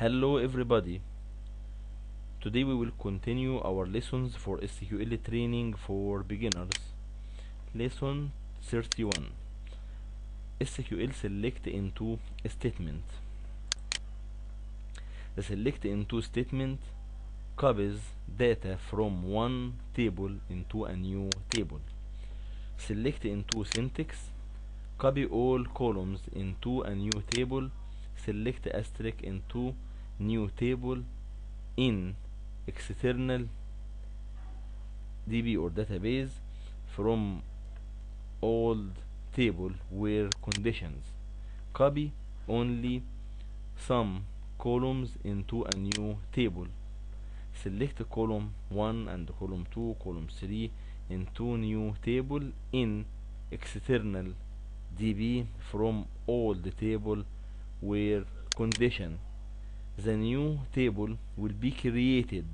Hello everybody. Today we will continue our lessons for SQL training for beginners. Lesson 31. SQL select into statement. The select into statement copies data from one table into a new table. Select into syntax copy all columns into a new table. Select asterisk into new table in external DB or database from old table where conditions. Copy only some columns into a new table. Select column 1 and column 2, column 3 into new table in external DB from old table where condition. The new table will be created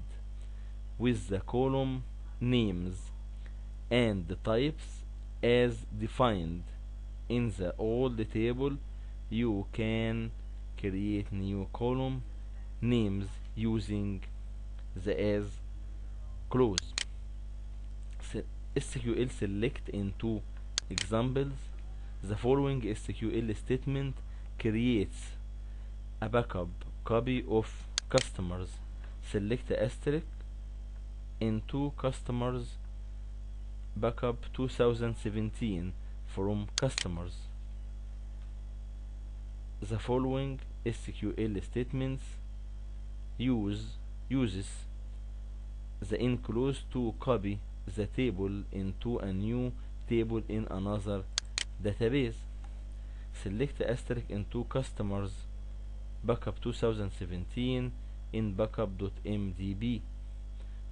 with the column names and the types as defined in the old table. You can create new column names using the as clause. SQL select into examples. The following SQL statement creates a backup copy of customers. Select asterisk into customers backup 2017 from customers. The following SQL statements uses the in clause to copy the table into a new table in another database. Select asterisk into customers backup 2017 in backup.mdb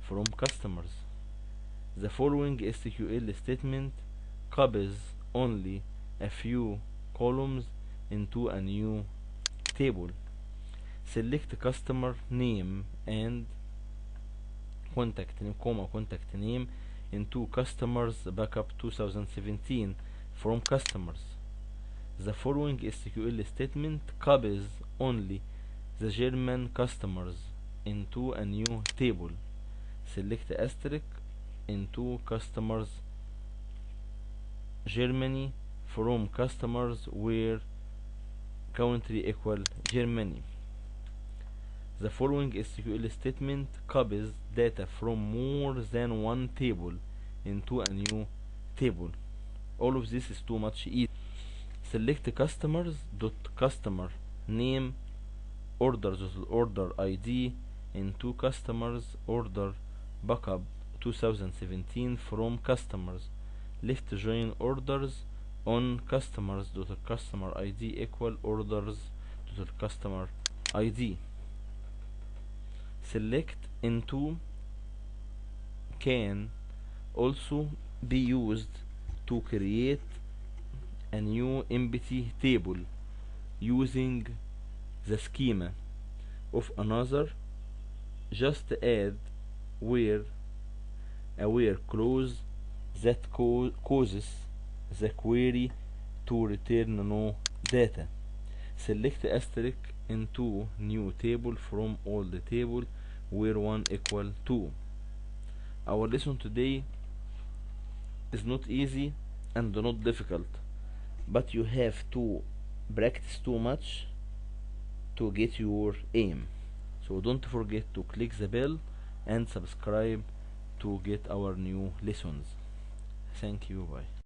from customers. The following SQL statement copies only a few columns into a new table. Select customer name and contact name into customers backup 2017 from customers. The following SQL statement copies only the German customers into a new table. Select asterisk into customers Germany from customers where country equal Germany. The following SQL statement copies data from more than one table into a new table. All of this is too much easy. Select customers dot customer name orders order ID into customers order backup 2017 from customers. Left join orders on customers dot customer ID equal orders dot customer ID. Select into can also be used to create a new empty table using the schema of another. Just add where clause that causes the query to return no data. Select asterisk into new table from all the table where 1 equal 2. Our lesson today is not easy and not difficult, but you have to practice too much to get your aim. So don't forget to click the bell and subscribe to get our new lessons. Thank you. Bye.